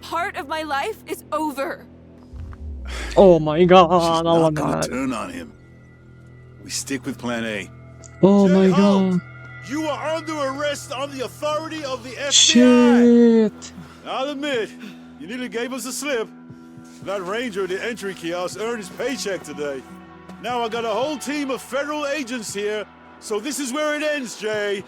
part of my life is over. Oh my god. She's الله not معاك. gonna turn on him. We stick with plan A. Oh my Jay, halt! god. You are under arrest on the authority of the FBI. Shit. I'll admit, you nearly gave us a slip. That ranger at the entry kiosk earned his paycheck today. Now I got a whole team of federal agents here, so this is where it ends, Jay.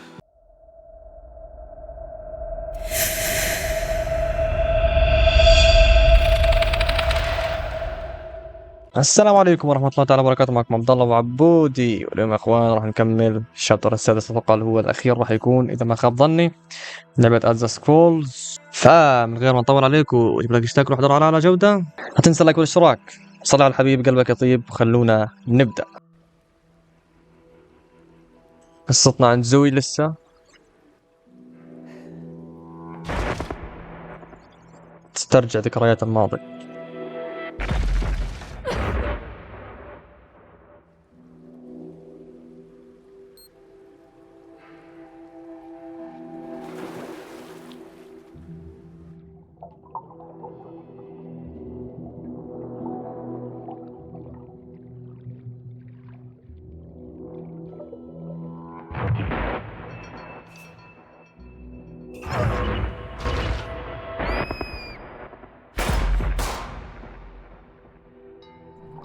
السلام عليكم ورحمة الله تعالى وبركاته. معكم عبد الله وعبودي، واليوم يا اخوان راح نكمل الشابتر السادس فقال هو الأخير، راح يكون إذا ما خاب ظني لعبة As Dusk Falls. فمن غير ما نطول عليكم ويجب لك اشتراك وحضور على جودة، لا تنسى اللايك والاشتراك. صلي على الحبيب قلبك يطيب، وخلونا نبدأ. قصتنا عند زوي لسه تسترجع ذكريات الماضي.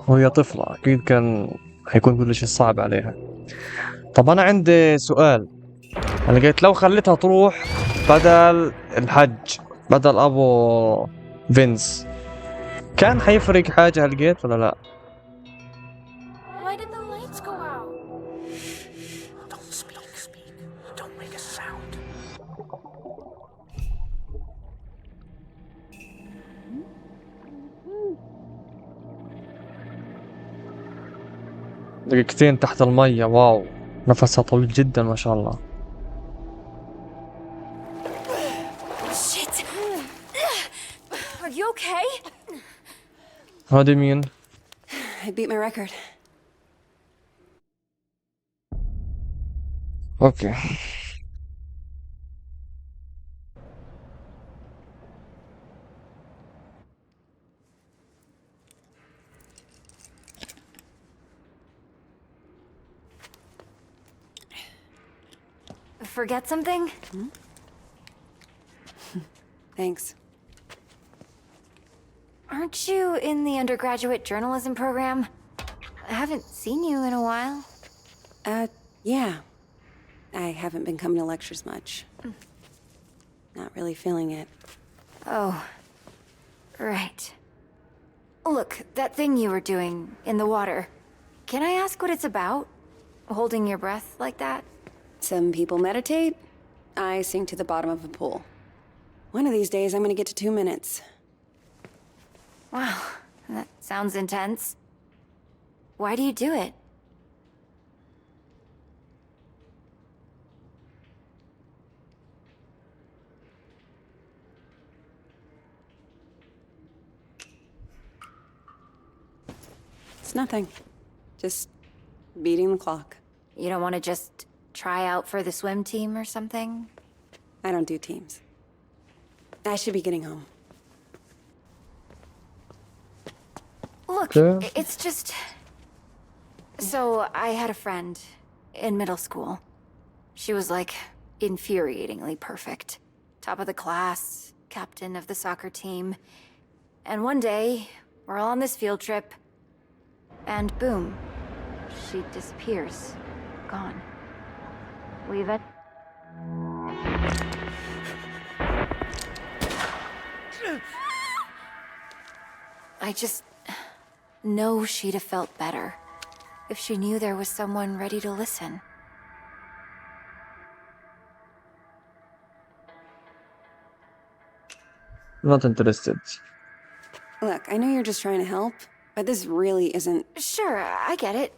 وهي طفلة أكيد كان حيكون كل شيء صعب عليها. طب أنا عندي سؤال، أنا قلت لو خليتها تروح بدل الحج بدل أبو فينس كان حيفرق حاجة هالقيت ولا لا؟ Why did the lights go out? Don't speak. Don't make a sound. دقيقتين تحت المية، واو نفسها طويل جدا ما شاء الله. Shit! Are you okay? هذا مين؟ I beat my record. اوكي. Forget something? Thanks. Aren't you in the undergraduate journalism program? I haven't seen you in a while. Yeah. I haven't been coming to lectures much. Not really feeling it. Oh, right. Look, that thing you were doing in the water. Can I ask what it's about? Holding your breath like that? Some people meditate. I sink to the bottom of a pool. One of these days, I'm gonna get to 2 minutes. Wow, that sounds intense. Why do you do it? It's nothing. Just beating the clock. You don't want to just try out for the swim team or something? I don't do teams. I should be getting home. Look, Okay. it's just... So, I had a friend in middle school. She was like infuriatingly perfect. Top of the class, captain of the soccer team. And one day, we're all on this field trip, and boom, she disappears. Gone. Leave it. I just know she'd have felt better if she knew there was someone ready to listen. Not interested. Look, I know you're just trying to help, but this really isn't. Sure, I get it.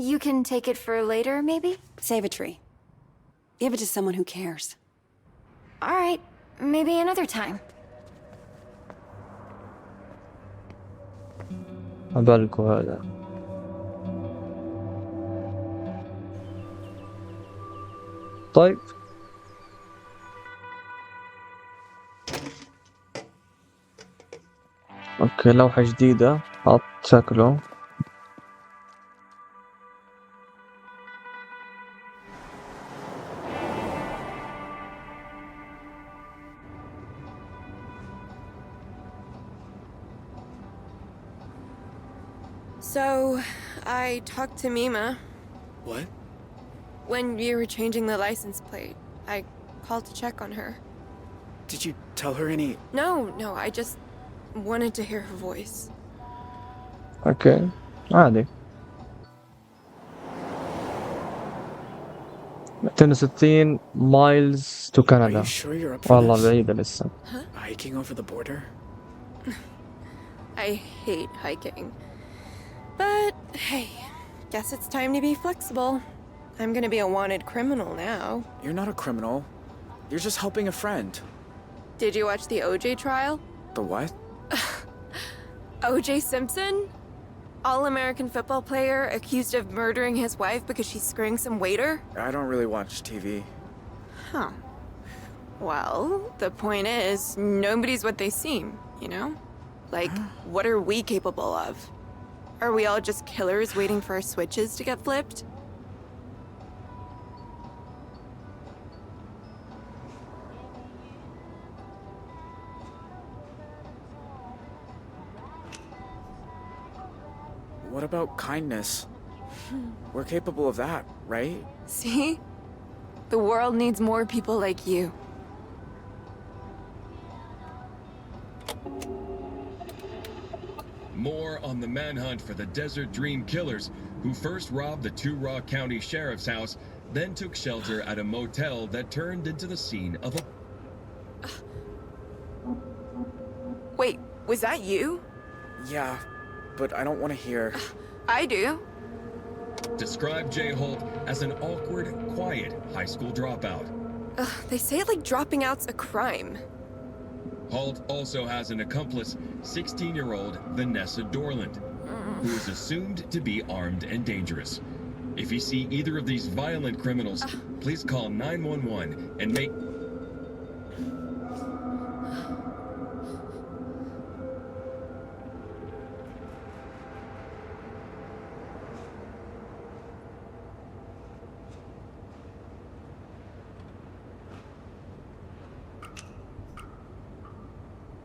You can take it for later, maybe? Save a tree. Give it to someone who cares. All right, maybe another time. عبالكوا هذا. طيب اوكي لوحة جديدة حط شكله. So, I talked to Mima. What? When you were changing the license plate, I called to check on her. Did you tell her any... No, I just wanted to hear her voice. اوكي عادي. 260 miles to Are Canada. you sure you're up for والله this? بعيدة لسه. Hiking over the border? I hate hiking. But, hey, guess it's time to be flexible. I'm gonna be a wanted criminal now. You're not a criminal. You're just helping a friend. Did you watch the OJ trial? The what? OJ Simpson? All-American football player accused of murdering his wife because she's screwing some waiter? I don't really watch TV. Huh. Well, the point is, nobody's what they seem, you know? Like, what are we capable of? Are we all just killers waiting for our switches to get flipped? What about kindness? We're capable of that, right? See? The world needs more people like you. More on the manhunt for the Desert Dream killers, who first robbed the Two Rock County Sheriff's house, then took shelter at a motel that turned into the scene of a... Wait, was that you? Yeah, but I don't want to hear... I do. Describe Jay Holt as an awkward, quiet high school dropout. They say it like dropping out's a crime. Holt also has an accomplice, 16-year-old Vanessa Dorland, who is assumed to be armed and dangerous. If you see either of these violent criminals, please call 911 and make...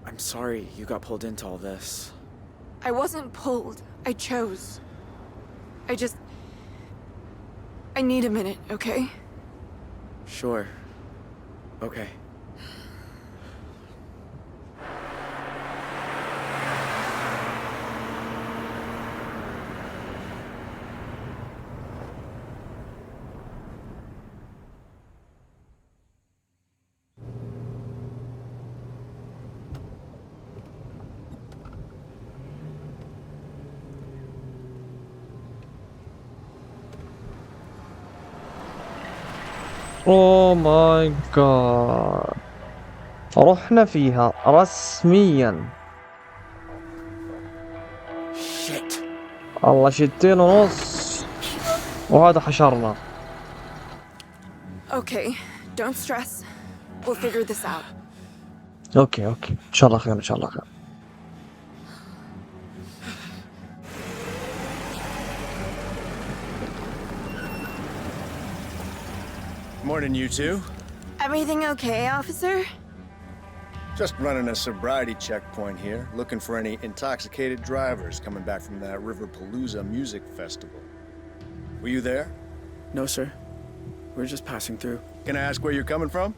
I'm sorry you got pulled into all this. I wasn't pulled. I chose. I need a minute, okay? Sure. Okay. اوه ماي جاد، رحنا فيها رسميا. Shit. الله 2.5 وهذا حشرنا. Okay, don't stress. We'll figure this out. اوكي ان شاء الله خير، ان شاء الله خير. Morning, you two. Everything okay, officer? Just running a sobriety checkpoint here, looking for any intoxicated drivers coming back from that Riverpalooza music festival. Were you there? No, sir. We're just passing through. Can I ask where you're coming from?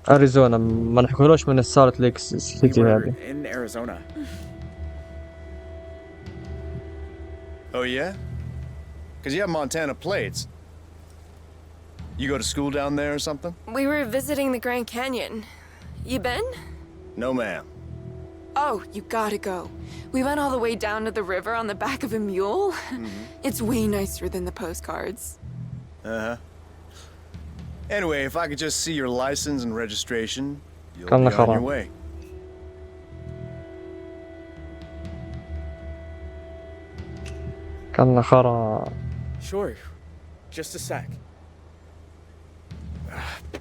اريزونا، ما نحكولوش من السالت ليك سيتي We're هذه. in Arizona. Oh, yeah? Because you have Montana plates. You go to school down there or something? We were visiting the Grand Canyon. You been? No, ma'am. Oh, you gotta go. We went all the way down to the river on the back of a mule. It's way nicer than the postcards. Uh-huh. Anyway, if I could just see your license and registration, you'll كأنك be on your حرام. way. كان خرا. Sure. Just a sec.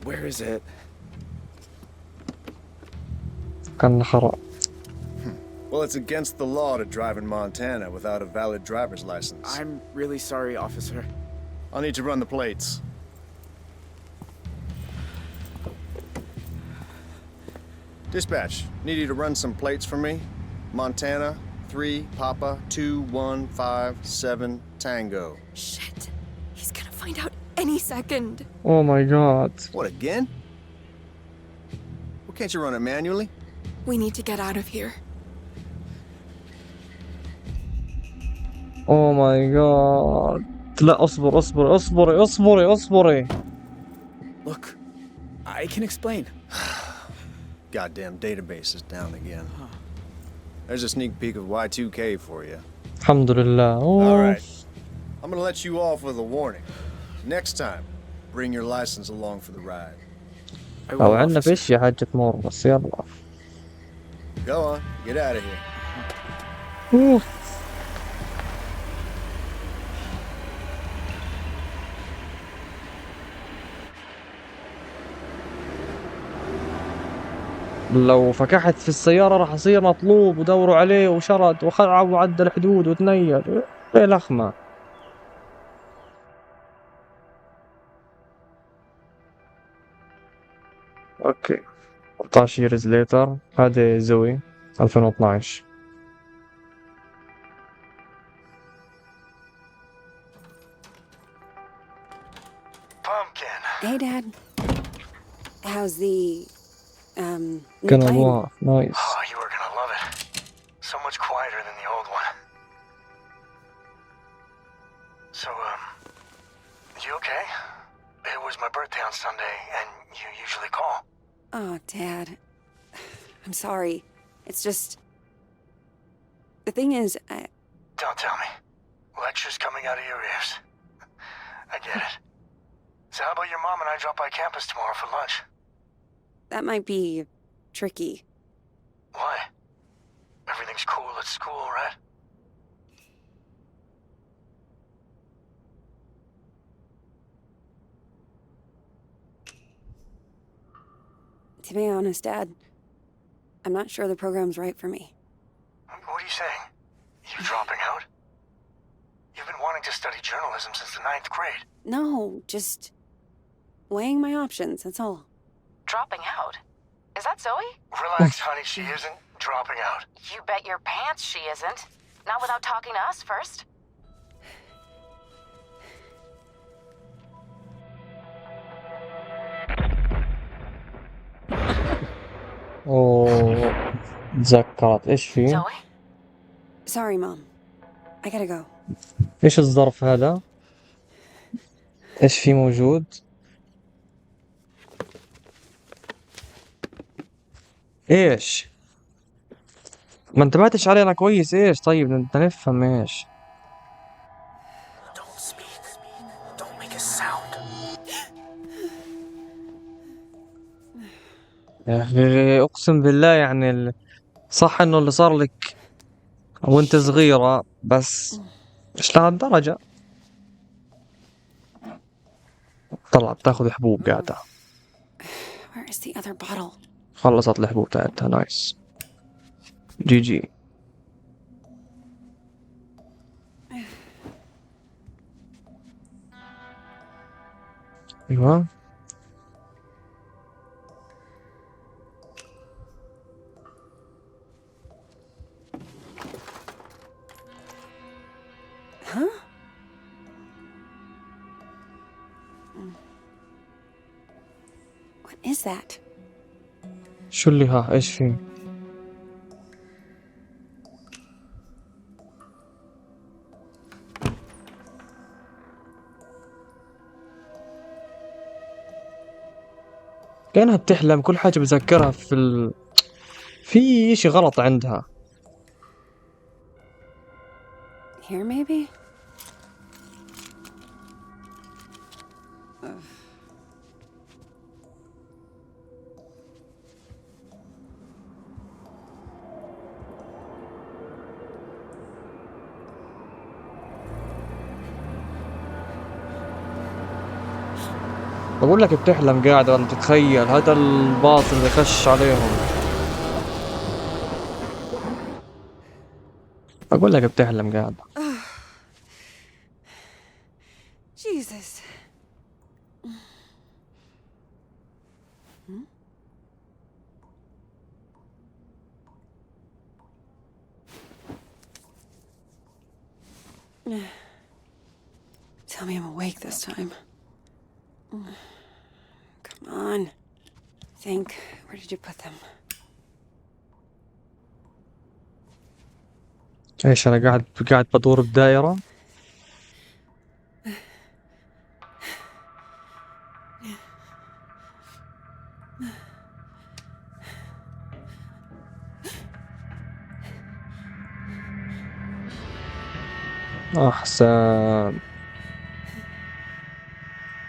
Where is it? كان خرا. Well, it's against the law to drive in Montana without a valid driver's license. I'm really sorry, officer. I'll need to run the plates. Dispatch, need you to run some plates for me. Montana, 3, Papa, 2, 1, 5, 7, Tango. Shit. He's gonna find out any second. Oh my god. What, again? Well, can't you run it manually? We need to get out of here. Oh my god. لا اصبر اصبر اصبري اصبري اصبري. Look, I can explain. Goddamn database is down again. There's a sneak peek of Y2K for you. الحمد لله. All right. I'm gonna let you off with a warning. Next time, bring your license along for the ride. او عندنا فيش يا حاجة تمر بس يلا. Go on, get out of here. لو فكحت في السيارة راح أصير مطلوب ودوروا عليه وشرد وخلع وعدى الحدود وتنيل. ايه لخمة. اوكي 13 years later. هذا زوي 2012. Pumpkin. Hey, Dad. How's the, new كان plane? الله نايس. Oh, you were gonna love it. So much quieter than the old one. So, you okay? It was my birthday on Sunday, and you usually call. Oh, Dad. I'm sorry. It's just... The thing is, Don't tell me. Lectures coming out of your ears. I get it. So how about your mom and I drop by campus tomorrow for lunch? that might be tricky. Why? Everything's cool at school, right? To be honest, Dad, I'm not sure the program's right for me. What are you saying? You dropping out? You've been wanting to study journalism since the 9th grade. No, just weighing my options, that's all. Dropping out? Is that Zoe? Relax, honey, she isn't dropping out. You bet your pants she isn't. Not without talking to us first. اوه تذكرت ايش في؟ Zoe? Sorry, Mom. I gotta go. ايش الظرف هذا؟ ايش في موجود؟ ايش؟ ما انتبهتش علينا كويس. ايش طيب بدنا نفهم ايش. Don't speak. Don't make a sound. يا اخي اقسم بالله يعني صح انه اللي صار لك وانت صغيرة بس مش لهالدرجة. طلع بتاخذ حبوب قاعدة. Where is the other bottle? خلصت الحبوب تاعتها. نايس. جي جي. ايوه Huh? What is that? شو اللي ها ايش في؟ كأنها بتحلم. كل حاجة بذكرها في اشي غلط عندها. Here, maybe? بقول لك بتحلم قاعدة ولا تتخيل. هذا الباطل اللي خش عليهم. اقول لك بتحلم قاعد. Jesus. Tell me I'm awake this time. Come on. Think. Where did you put them? ايش انا قاعد بدور بدائرة. احسن.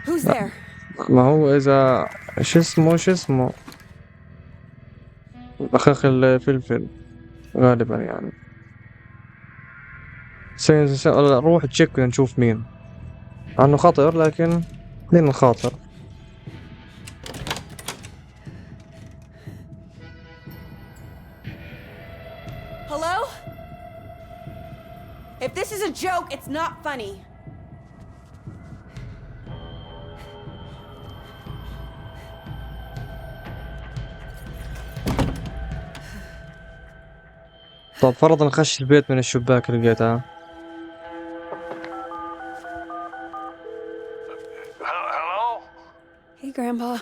Who's there? ما هو اذا شو اسمه اخ الفلفل غالبا يعني. روح تشيك نشوف مين عنه خطر، لكن لين نخاطر. Hello? If this is a joke, it's not funny. طب فرضا نخش البيت من الشباك اللي لقيتها. Hello? Hey, Grandpa.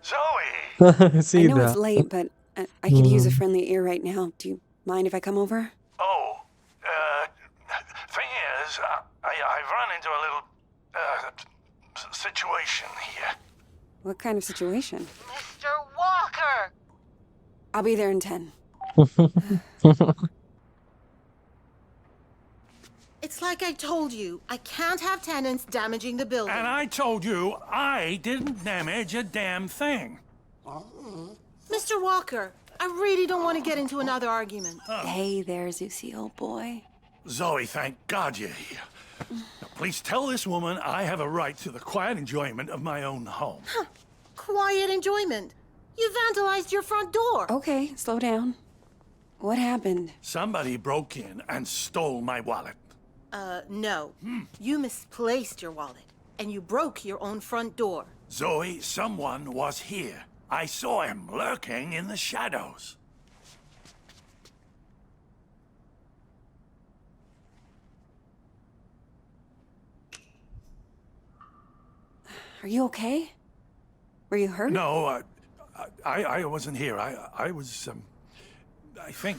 Zoe! I know سيدها. it's late, but I could use a friendly ear right now. Do you mind if I come over? Oh, thing is, I've run into a little, situation here. What kind of situation? Mr. Walker! I'll be there in 10. It's like I told you. I can't have tenants damaging the building. And I told you I didn't damage a damn thing. Mr. Walker, I really don't want to get into another argument. Hey there, Zeusy, old boy. Zoe, thank God you're here. Now, please tell this woman I have a right to the quiet enjoyment of my own home. Quiet enjoyment. You vandalized your front door. Okay, slow down. What happened? Somebody broke in and stole my wallet. No. You misplaced your wallet, and you broke your own front door. Zoe, someone was here. I saw him lurking in the shadows. Are you okay? Were you hurt? No, I wasn't here. I was, I think,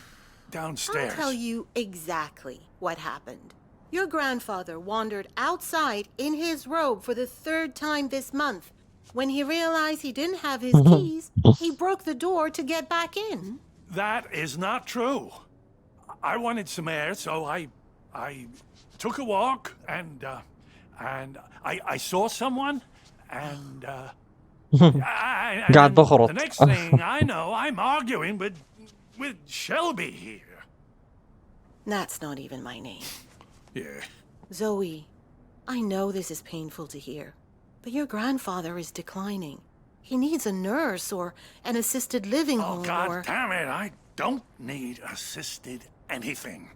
downstairs. I'll tell you exactly what happened. Your grandfather wandered outside in his robe for the 3rd time this month. When he realized he didn't have his keys, he broke the door to get back in. That is not true. I wanted some air, so I took a walk, and I saw someone, and قاعد بخرط. the next thing I know, I'm arguing with Shelby here. That's not even my name. Yeah. Zoe, I know this is painful to hear, but your grandfather is declining. He needs a nurse or an assisted living Oh, home God or... damn it, I don't need assisted anything.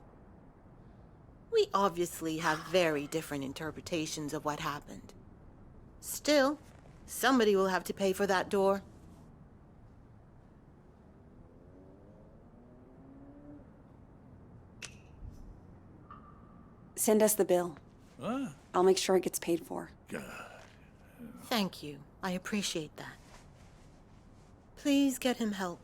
We obviously have very different interpretations of what happened. Still, somebody will have to pay for that door. Send us the bill. Ah, I'll make sure it gets paid for. Thank you. I appreciate that. Please get him help.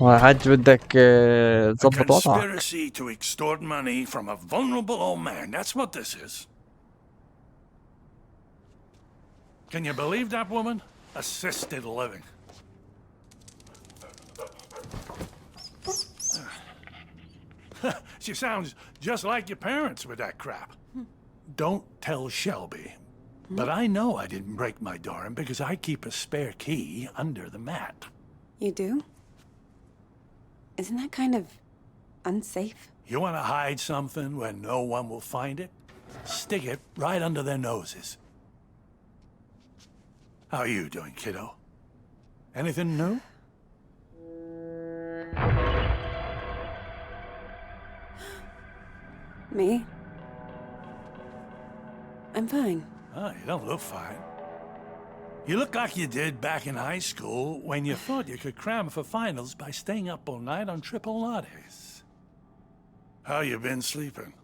حج بدك a تظبط وضعك. conspiracy to extort money from a vulnerable old man. That's what this is. Can you believe that woman? Assisted living. She sounds just like your parents with that crap. Don't tell Shelby. But I know I didn't break my door in because I keep a spare key under the mat. You do? Isn't that kind of unsafe? You want to hide something where no one will find it? Stick it right under their noses. How are you doing, kiddo? Anything new? Me? I'm fine. Oh, you don't look fine. You look like you did back in high school when you thought you could cram for finals by staying up all night on triple lattes. How you been sleeping?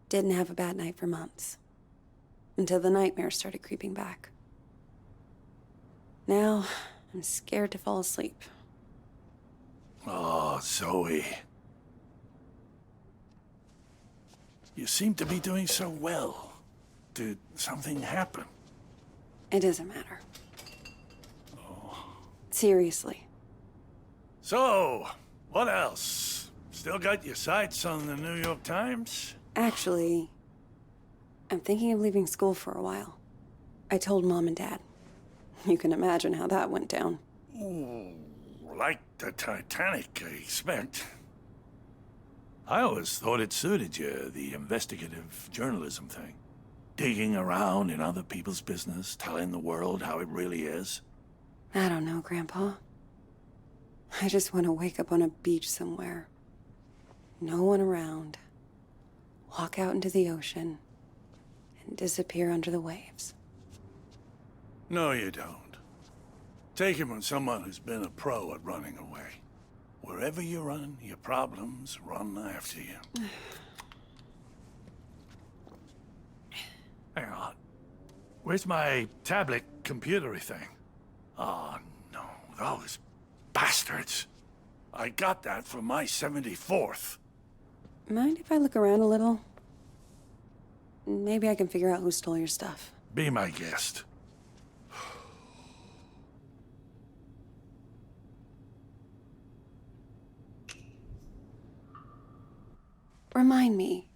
Didn't have a bad night for months. Until the nightmares started creeping back. Now, I'm scared to fall asleep. Oh, Zoe. You seem to be doing so well. Did something happen? It doesn't matter. Seriously. So, what else? Still got your sights on the New York Times? Actually, I'm thinking of leaving school for a while. I told Mom and Dad. You can imagine how that went down. Ooh, like the Titanic, I expect. I always thought it suited you, the investigative journalism thing. Digging around in other people's business, telling the world how it really is. I don't know, Grandpa. I just want to wake up on a beach somewhere. No one around. Walk out into the ocean and disappear under the waves. No, you don't. Take it from someone who's been a pro at running away. Wherever you run, your problems run after you. Hang on. Where's my tablet computery thing? Oh, no. Those bastards. I got that for my 74th. Mind if I look around a little? Maybe I can figure out who stole your stuff. Be my guest. Remind me,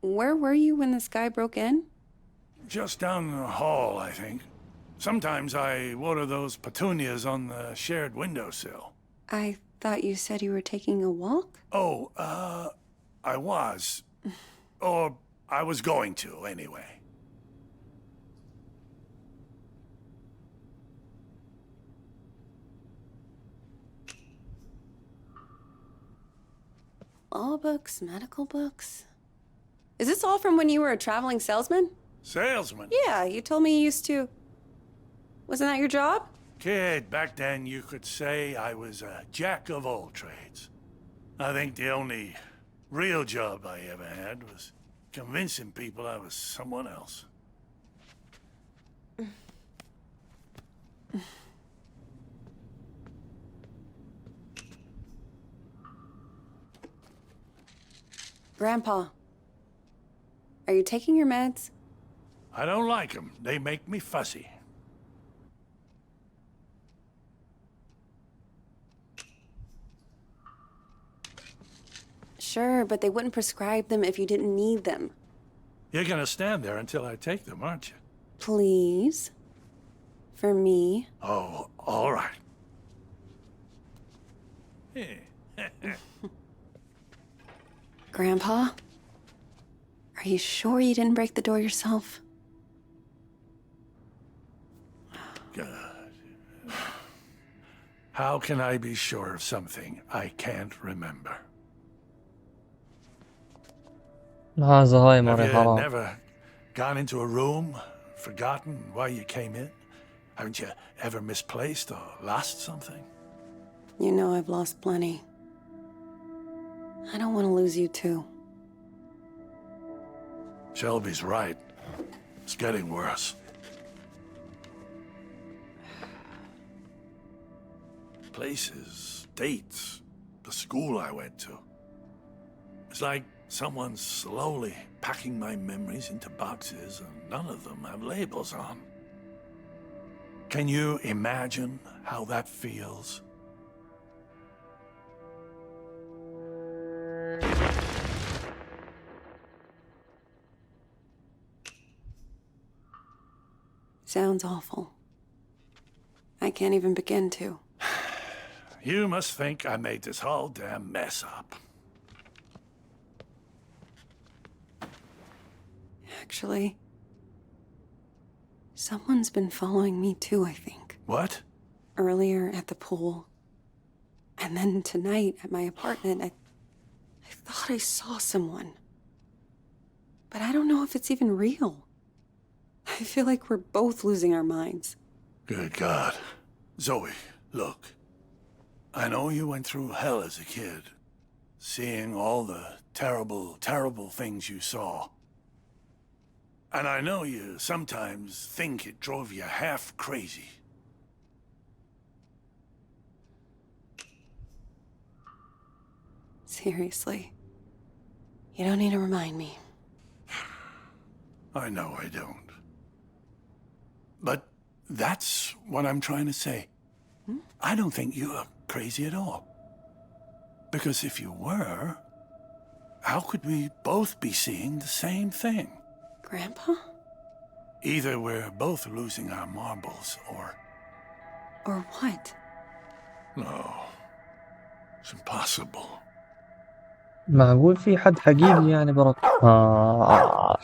where were you when this guy broke in? Just down the hall, I think. Sometimes I water those petunias on the shared windowsill. I thought you said you were taking a walk? Oh, I was. Or I was going to, anyway. Law books, medical books. Is this all from when you were a traveling salesman? Salesman? Yeah, you told me you used to... Wasn't that your job? Kid, back then you could say I was a jack of all trades. I think the only real job I ever had was convincing people I was someone else. Grandpa, are you taking your meds? I don't like them. They make me fussy. Sure, but they wouldn't prescribe them if you didn't need them. You're gonna stand there until I take them, aren't you? Please? For me? Oh, all right. Grandpa? Are you sure you didn't break the door yourself? God. How can I be sure of something I can't remember? هذا هاي Have مري you حرام. never gone into a room, forgotten why you came in? Haven't you ever misplaced or lost something? You know I've lost plenty. I don't want to lose you too. Shelby's right. It's getting worse. Places, dates, the school I went to. It's like someone's slowly packing my memories into boxes and none of them have labels on. Can you imagine how that feels? Sounds awful. I can't even begin to. You must think I made this whole damn mess up. actually. Someone's been following me too, I think. What? Earlier at the pool. And then tonight at my apartment, I thought I saw someone. But I don't know if it's even real. I feel like we're both losing our minds. Good God. Zoe, look. I know you went through hell as a kid. Seeing all the terrible, terrible things you saw. And I know you sometimes think it drove you half crazy. Seriously. You don't need to remind me. I know I don't. But that's what I'm trying to say. I don't think you're crazy at all. Because if you were, how could we both be seeing the same thing? Grandpa? Either we're both losing our marbles, or... Or what? No. It's impossible. معقول في حد حقيقي يعني برك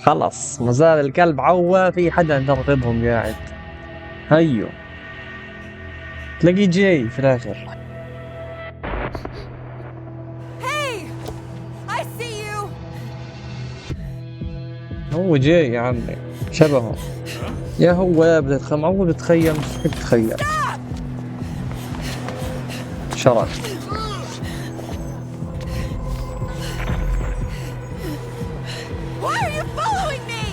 خلص مازال الكلب عوى في حد عند رقبهم قاعد هيو تلاقيه جاي في الآخر. Hey! I see you! هو جاي يا عمي شبهه يا هو يا معقول بتخيل مستحيل تتخيل شرف. Why are you following me?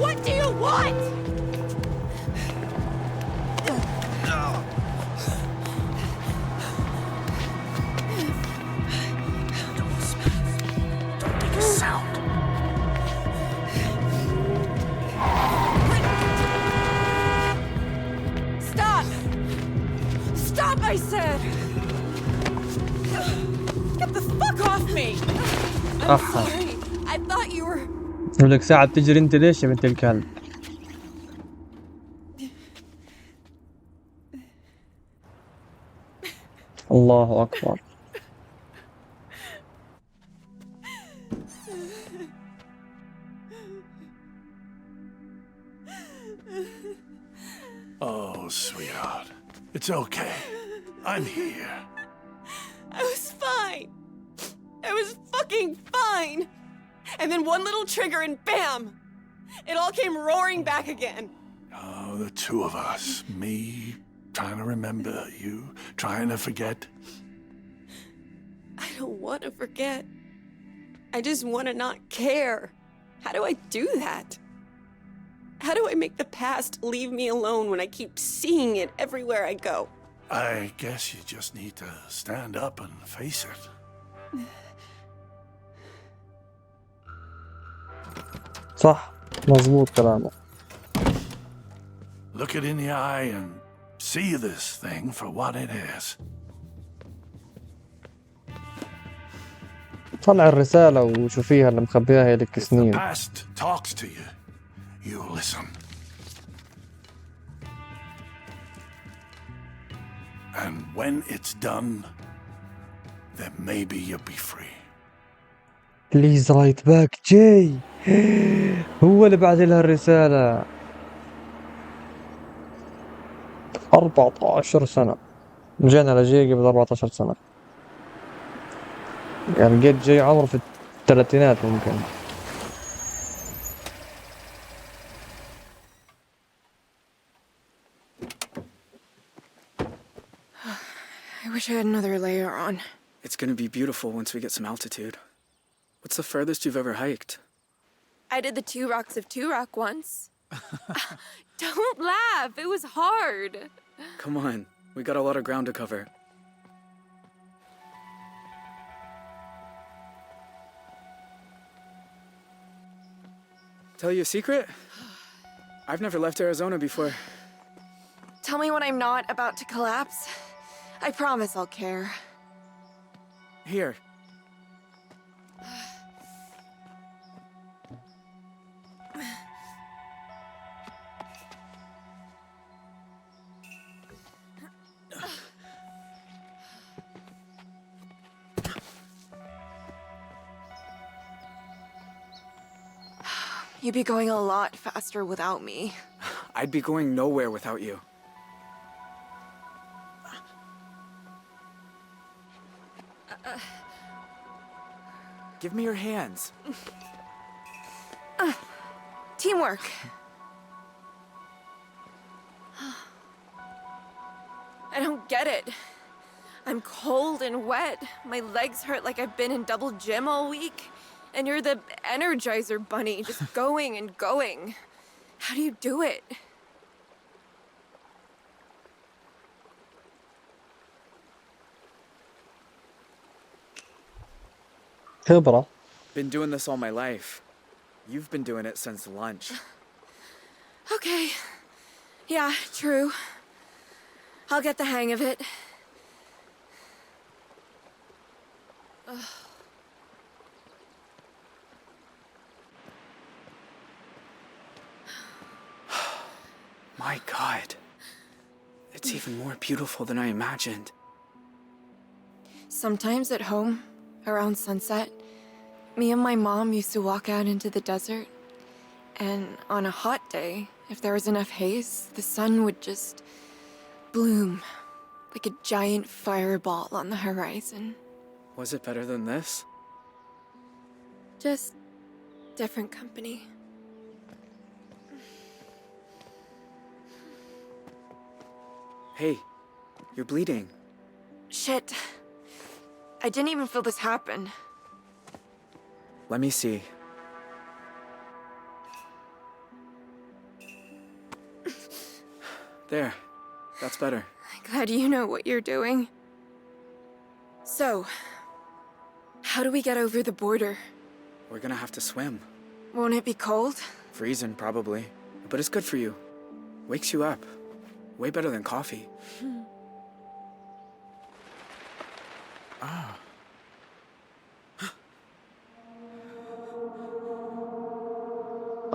What do you want? Don't make a sound. Stop! Stop, I said! Get the fuck off me! I'm sorry. I thought you were... يقول لك ساعة تجري انت ليش يا بنت الكلب؟ الله أكبر. Oh, sweetheart. It's okay. I'm here. I was fine. I was fucking fine. And then one little trigger and bam! It all came roaring back again. Oh, the two of us. Me trying to remember, you trying to forget. I don't want to forget. I just want to not care. How do I do that? How do I make the past leave me alone when I keep seeing it everywhere I go? I guess you just need to stand up and face it. صح مظبوط كلامه. Look it in the eye and see this thing for what it is. طلع الرسالة وشوفيها اللي مخبيها لك The سنين. past talks to you. You listen. And when it's done, then maybe you'll be free. بليز رايت باك جاي هو اللي بعد لها الرسالة. 14 سنة جينا لجاي قبل 14 سنة يعني جيت جاي عمره في الثلاثينات ممكن. I wish I had another layer on. It's gonna be beautiful once we get some altitude. What's the furthest you've ever hiked? I did the 2 Rocks of 2 Rock once. Don't laugh, it was hard. Come on, we got a lot of ground to cover. Tell you a secret? I've never left Arizona before. Tell me when I'm not about to collapse. I promise I'll care. Here. You'd be going a lot faster without me. I'd be going nowhere without you. Give me your hands. Teamwork. I don't get it. I'm cold and wet. My legs hurt like I've been in double gym all week. And you're the Energizer Bunny, just going and going. How do you do it? خبرة. Been doing this all my life. You've been doing it since lunch. Okay. Yeah, true. I'll get the hang of it. Ugh. My God. It's even more beautiful than I imagined. Sometimes at home, around sunset, me and my mom used to walk out into the desert. And on a hot day, if there was enough haze, the sun would just bloom like a giant fireball on the horizon. Was it better than this? Just different company. Hey, you're bleeding. Shit. I didn't even feel this happen. Let me see. There. That's better. Glad you know what you're doing. So, how do we get over the border? We're gonna have to swim. Won't it be cold? Freezing, probably. But it's good for you. Wakes you up. Way better than coffee. Ah.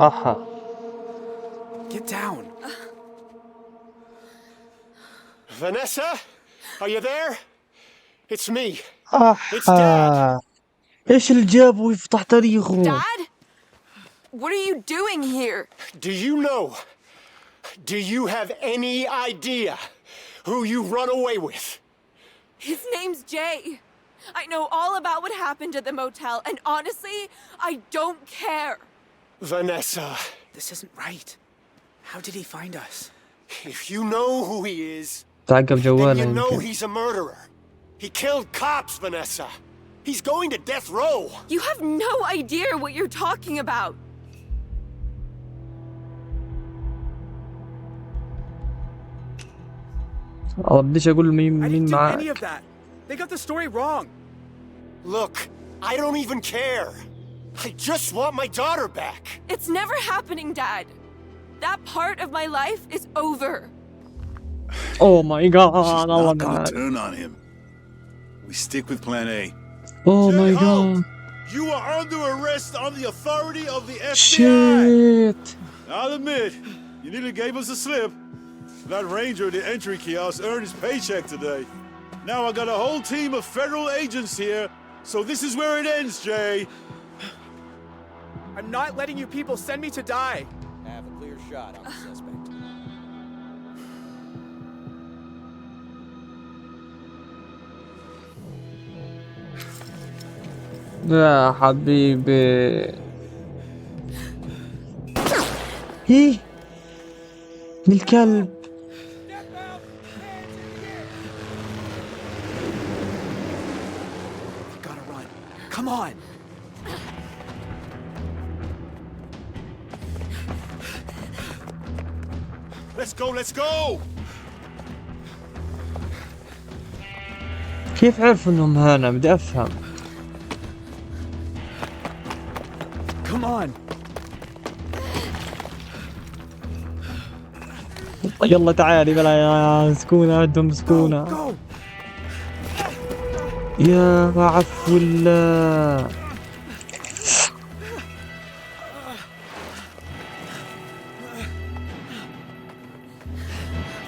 Aha. Get down. Vanessa? Are you there? It's me. It's Dad. آها. إيش اللي جابه يفتح تاريخه؟ Dad? What are you doing here? Do you know? Do you have any idea who you run away with? His name's Jay. I know all about what happened at the motel, and honestly, I don't care. Vanessa. This isn't right. How did he find us? If you know who he is, تعقب then جواله you know يمكن. he's a murderer. He killed cops, Vanessa. He's going to death row. You have no idea what you're talking about. بديش أقول مين I didn't do معاه. any of that. They got the story wrong. Look, I don't even care. I just want my daughter back. It's never happening, Dad. That part of my life is over. Oh my god. She's الله not gonna معاه. turn on him. We stick with plan A. Oh my Hold! god. You are under arrest on the authority of the FBI. Shit. I'll admit, you nearly gave us a slip. That ranger at the entry kiosk earned his paycheck today. Now I got a whole team of federal agents here, so this is where it ends, Jay. I'm not letting you people send me to die. Have a clear shot on the suspect. يا حبيبي. ايه الكلب. We gotta run. Come on. Let's go, let's go! كيف عرفوا انهم هنا؟ بدي افهم. Come on. يلا تعالي بلا يا سكونة. عندهم سكونة. Go. يا عفو الله.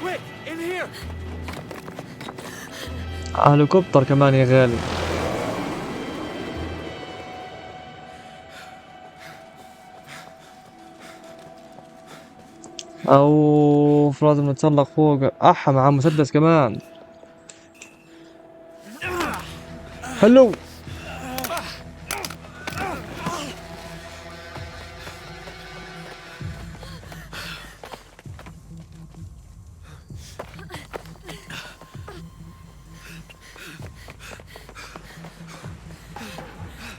Quick, in here. هليكوبتر كمان يا غالي. او لازم نتسلق فوق. مع مسدس كمان. حلو.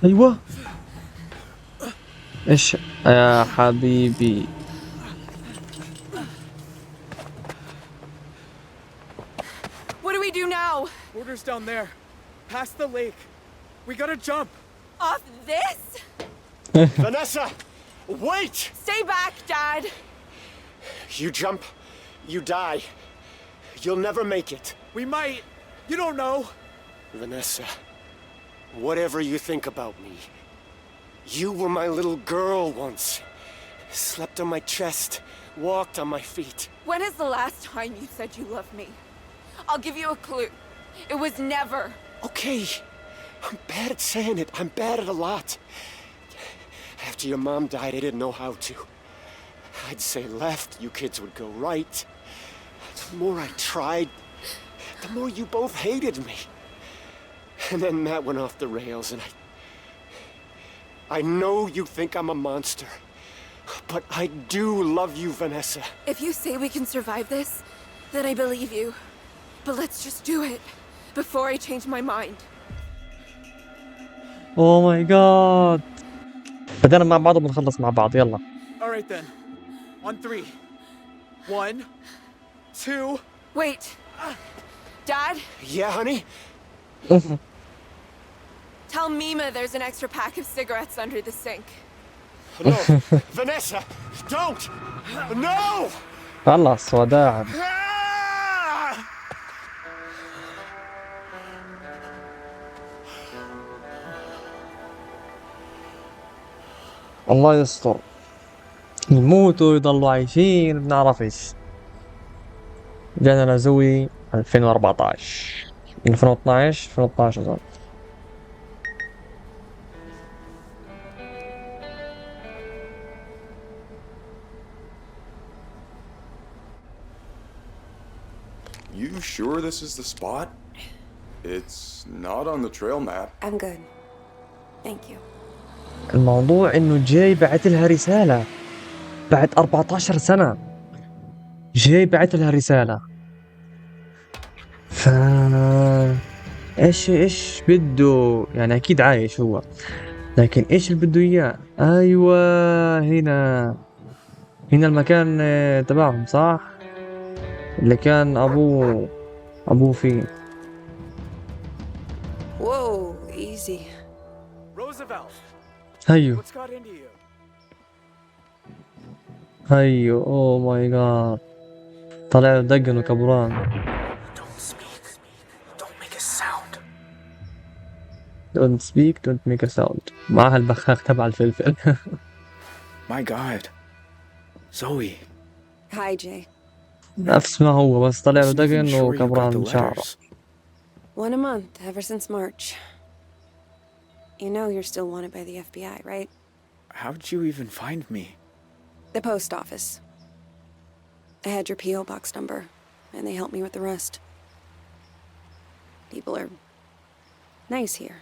ايوه. ايش يا حبيبي؟ What do we do now? Border's down there, past the lake. We gotta jump. Off this? Vanessa! Wait! Stay back, Dad! You jump, you die. You'll never make it. We might. You don't know. Vanessa, whatever you think about me, you were my little girl once. Slept on my chest, walked on my feet. When is the last time you said you loved me? I'll give you a clue. It was never. Okay, I'm bad at saying it. I'm bad at a lot. After your mom died, I didn't know how to. I'd say left, you kids would go right. The more I tried, the more you both hated me. And then that went off the rails, and I know you think I'm a monster, but I do love you, Vanessa. If you say we can survive this, then I believe you. But let's just do it before I change my mind. Oh my god. بدنا مع بعض وبنخلص مع بعض. يلا. All right then. On 3. 1, 2. Wait. Dad? Yeah, honey? Tell Mima there's an extra pack of cigarettes under the sink. No, Vanessa, don't! No! خلص وداعا. الله يستر. يموتوا يضلوا عايشين بنعرفش. جانا لزوي 2014 2012 2012 أظن. You sure this is the spot? It's not on the trail map. I'm good. Thank you. الموضوع انه جاي بعت لها رسالة بعد 14 سنة. جاي بعت لها رسالة. ايش بده؟ يعني اكيد عايش هو، لكن ايش اللي بده اياه؟ ايوه هنا المكان تبعهم صح؟ اللي كان ابوه فيه. Whoa, easy. Roosevelt. هيو What's got into you? هيو. اوه ماي جاد. طلع له دقن وكبران. Don't speak. Don't make a sound. Don't speak, don't make a sound. معها البخاخ تبع الفلفل. My God. Zoe. Hi, Jay. نفس ما هو بس طلع له Wasn't even دقن sure you got the وكبران شعره. letters. 1 a month, ever since March. You know you're still wanted by the FBI, right? How'd you even find me? The post office. I had your P.O. box number, and they helped me with the rest. People are nice here.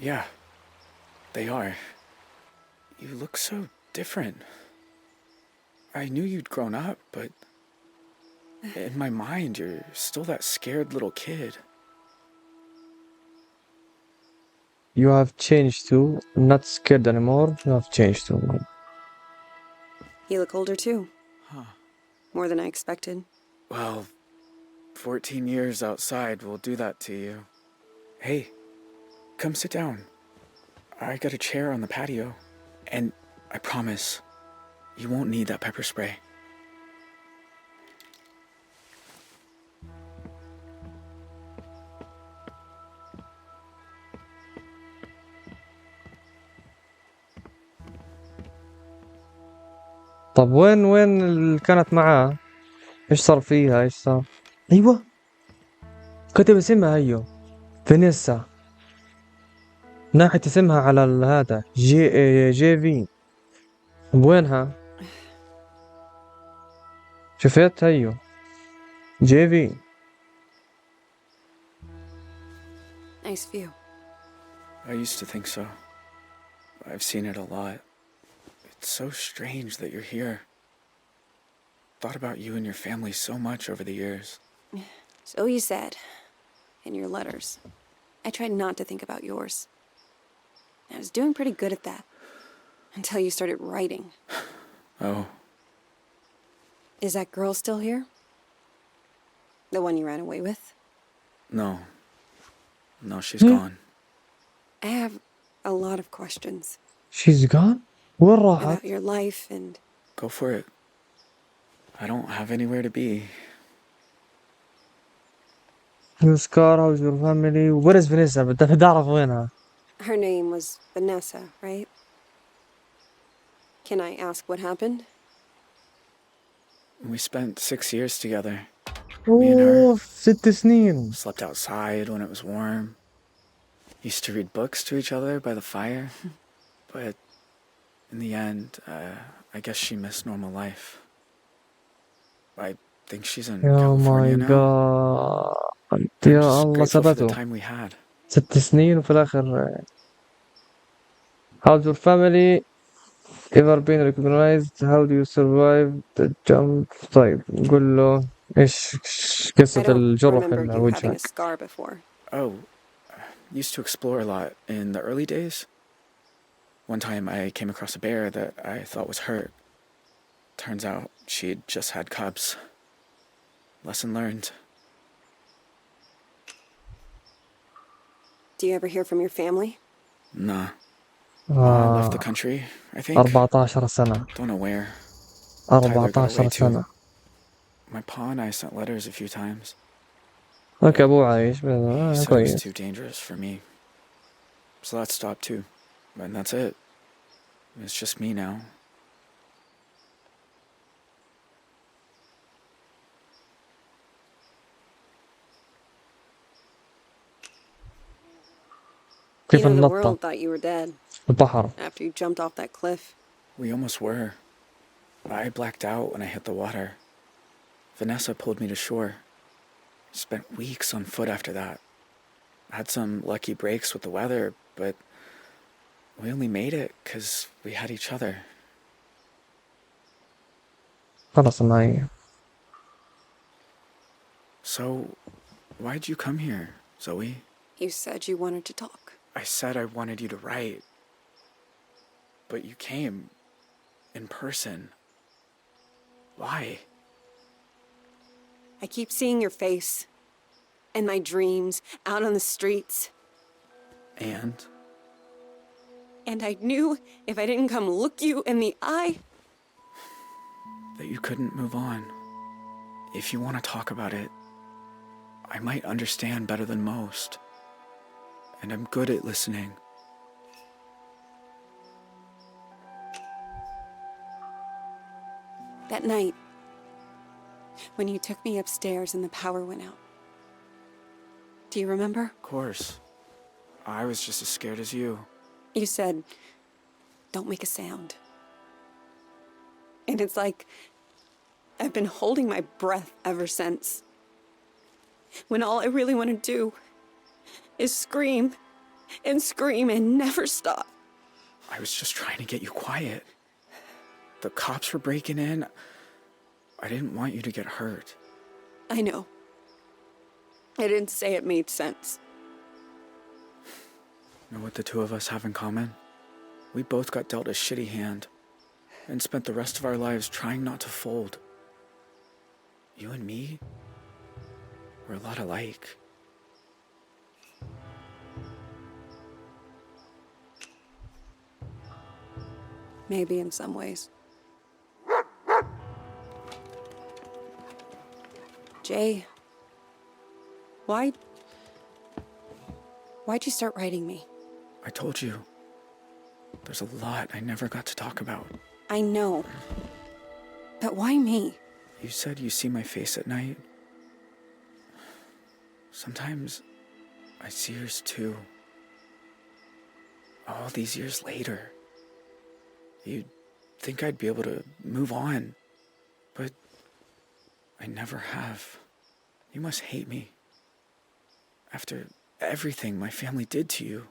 Yeah, they are. You look so different. I knew you'd grown up, but in my mind, you're still that scared little kid. You have changed too. I'm not scared anymore. You have changed too. You look older too. Huh. More than I expected. Well, 14 years outside will do that to you. Hey, come sit down. I got a chair on the patio. And I promise, you won't need that pepper spray. طب وين اللي كانت معاه؟ ايش صار فيها؟ ايش صار؟ ايوه كتب اسمها هيو فينيسا، ناحية اسمها على هذا جي في. وينها؟ شفت هيو جيفي. Nice view. I used to think so. I've seen it a lot. It's so strange that you're here. Thought about you and your family so much over the years. So you said in your letters. I tried not to think about yours. I was doing pretty good at that until you started writing. Oh. Is that girl still here? The one you ran away with? No. No, she's gone. I have a lot of questions She's gone. وين راحت؟ about your life and Go for it. I don't have anywhere to be. Oscar, how's your family? Where is Vanessa? بدي أعرف وينها. her name was Vanessa, right? Can I ask what happened? We spent 6 years together. Me and her. أوه 6 سنين. Slept outside when it was warm. Used to read books to each other by the fire. But in the end, I guess she missed normal life. I think she's in Oh California my now. god. I'm يا just الله grateful for the ثبتوا time we had. 6 سنين وفي الآخر. How's your family ever been recognized? How do you survive the jump? طيب نقول له إيش I قصة don't الجرح remember اللي you having وجهك. a scar before. Oh, used to explore a lot in the early days. One time I came across a bear that I thought was hurt. Turns out she'd just had cubs. Lesson learned. Do you ever hear from your family? Nah. Mom left the country, I think. 14 سنة. Don't know where. Tyler got 14 away سنة. too. My pa and I sent letters a few times. اوكي ابوه عايش He said it was كويس. too dangerous for me. So that stopped too. And that's it. It's just me now. You كيف know, the النطة world thought you were dead البحر. after you jumped off that cliff. We almost were. I blacked out when I hit the water. Vanessa pulled me to shore. Spent weeks on foot after that. Had some lucky breaks with the weather, but we only made it because we had each other. خلاص معي. So, why'd you come here, Zoe? You said you wanted to talk. I said I wanted you to write. But you came in person. Why? I keep seeing your face in my dreams out on the streets. And? And I knew if I didn't come look you in the eye, That you couldn't move on. If you want to talk about it, I might understand better than most. And I'm good at listening. that night when you took me upstairs and the power went out. Do you remember? Of course. I was just as scared as you. You said, don't make a sound. And it's like I've been holding my breath ever since. When all I really want to do is scream and scream and never stop. I was just trying to get you quiet. The cops were breaking in. I didn't want you to get hurt. I know. I didn't say it made sense. Know what the two of us have in common? We both got dealt a shitty hand and spent the rest of our lives trying not to fold. You and me, we're a lot alike. Maybe in some ways. Jay, why'd you start writing me? I told you. There's a lot I never got to talk about. I know. But why me? You said you see my face at night. Sometimes I see yours too. All these years later. You'd think I'd be able to move on. But I never have. You must hate me. After everything my family did to you.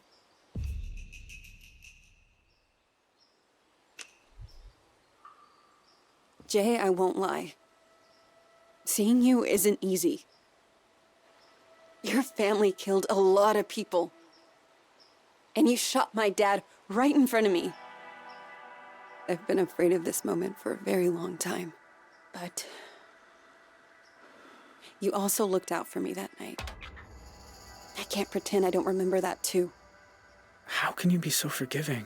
Jay, I won't lie. Seeing you isn't easy. Your family killed a lot of people. And you shot my dad right in front of me. I've been afraid of this moment for a very long time. But you also looked out for me that night. I can't pretend I don't remember that too. How can you be so forgiving?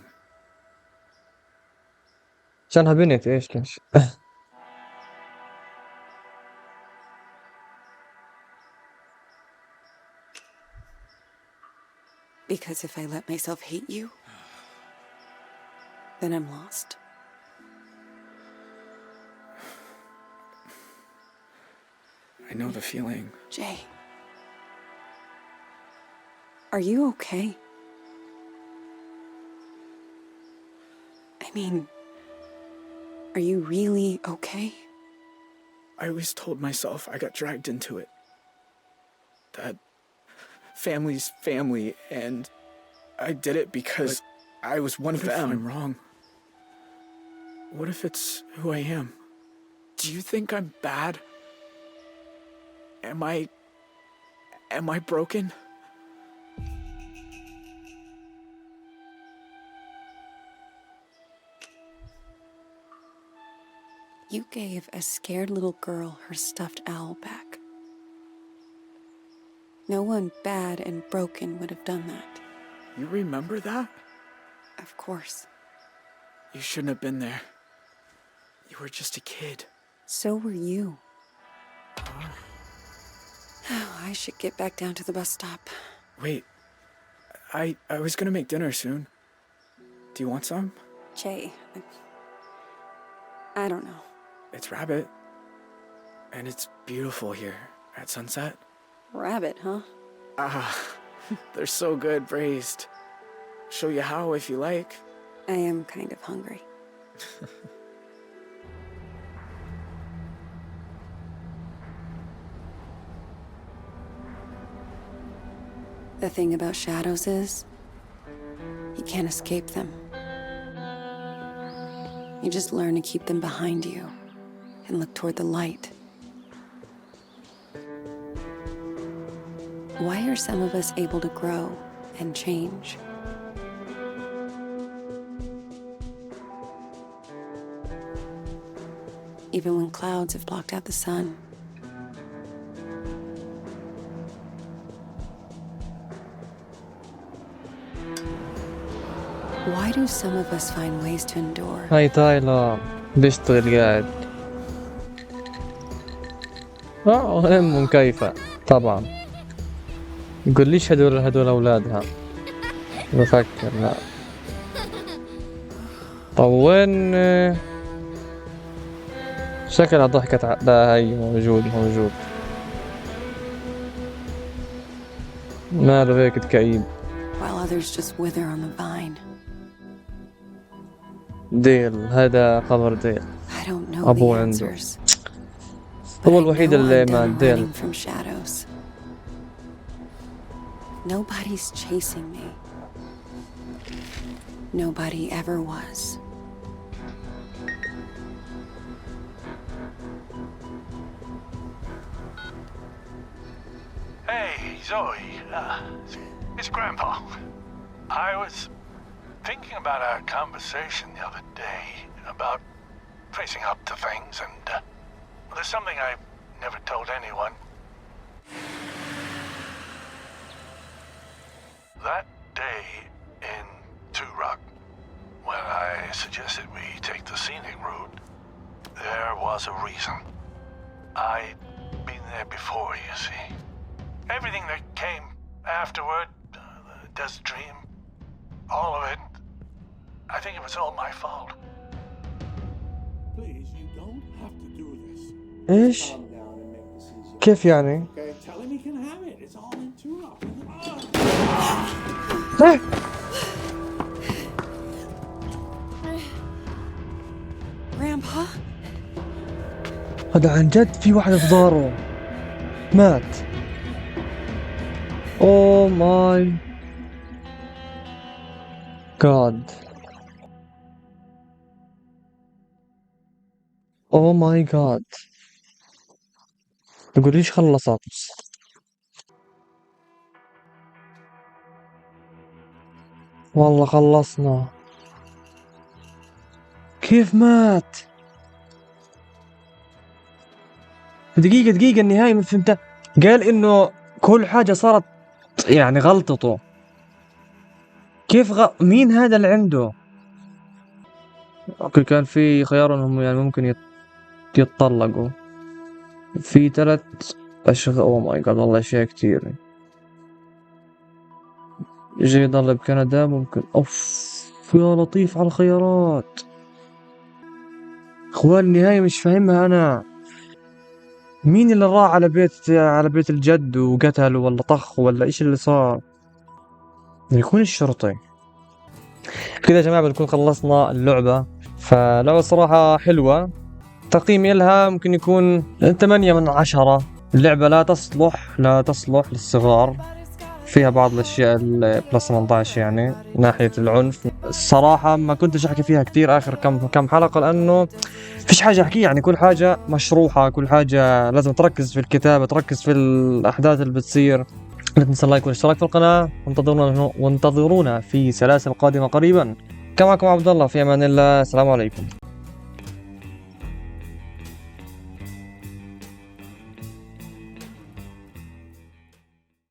عشانها بنت ايش ليش؟ Because if I let myself hate you, then I'm lost. I know the feeling. Jay, are you okay? I mean, are you really okay? I always told myself I got dragged into it. That family's family, and I did it because I was one of them. I'm wrong. What if it's who I am? Do you think I'm bad? Am I broken? You gave a scared little girl her stuffed owl back. No one bad and broken would have done that. You remember that? Of course. You shouldn't have been there. You were just a kid. So were you. I should get back down to the bus stop. Wait. I was gonna make dinner soon. Do you want some? Jay, I don't know. It's rabbit. And it's beautiful here at sunset. Rabbit, huh? Ah, they're so good braised. Show you how if you like. I am kind of hungry. The thing about shadows is, you can't escape them. You just learn to keep them behind you and look toward the light. Why are some of us able to grow and change? Even when clouds have blocked out the sun. Why do some of us find ways to endure? هاي تايلر بيشتغل قاعد. هم مكيفة طبعا. يقول ليش هدول أولادها. بفكر لا. طب وين شكلها ضحكت لا هي موجود. ماله هيك كئيب. While others just wither on the vine. ديل هذا خبر ديل. I don't know أبوه the عنده. answers. هو الوحيد اللي مع ديل. From shadows. Nobody's chasing me. Nobody ever was. Hey, Zoe. It's Grandpa. I was thinking about our conversation the other day about facing up to things, and there's something I've never told anyone. That day in Two Rock, when I suggested we take the scenic route, there was a reason. I'd been there before, you see. Everything that came afterward, the desert dream, all of it, I think it was all my fault. Please, you don't have to do this. إيش؟ كيف يعني؟ Okay, tell him he can have it. It's all in Two Rock. Grandpa? هذا عن جد في واحد في داره مات. اوه ماي جاد. اوه ماي جاد. تقوليش خلصت. والله خلصنا. كيف مات؟ دقيقة النهاية ما فهمتها. قال انه كل حاجة صارت يعني غلطته. كيف مين هذا اللي عنده؟ اوكي كان في خيار انهم يعني ممكن يتطلقوا في 3 اشهر. اوه ماي جاد والله اشياء كتير. يجي يضل بكندا ممكن. اوف يا لطيف على الخيارات. اخوان النهاية مش فاهمها انا. مين اللي راح على بيت الجد وقتله ولا طخ ولا ايش اللي صار؟ يكون الشرطي. كذا يا جماعة بنكون خلصنا اللعبة. فلعبة صراحة حلوة. تقييمي لها ممكن يكون 8 من 10. اللعبة لا تصلح للصغار. فيها بعض الاشياء بلس 18 يعني من ناحية العنف. الصراحة ما كنتش احكي فيها كتير اخر كم حلقة لانه فيش حاجة احكيها. يعني كل حاجة مشروحة، كل حاجة لازم تركز في الكتابة، تركز في الاحداث اللي بتصير. لا تنسى اللايك والاشتراك في القناة. وانتظرونا في سلاسل قادمة قريبا. كان معكم عبد الله، في امان الله، السلام عليكم.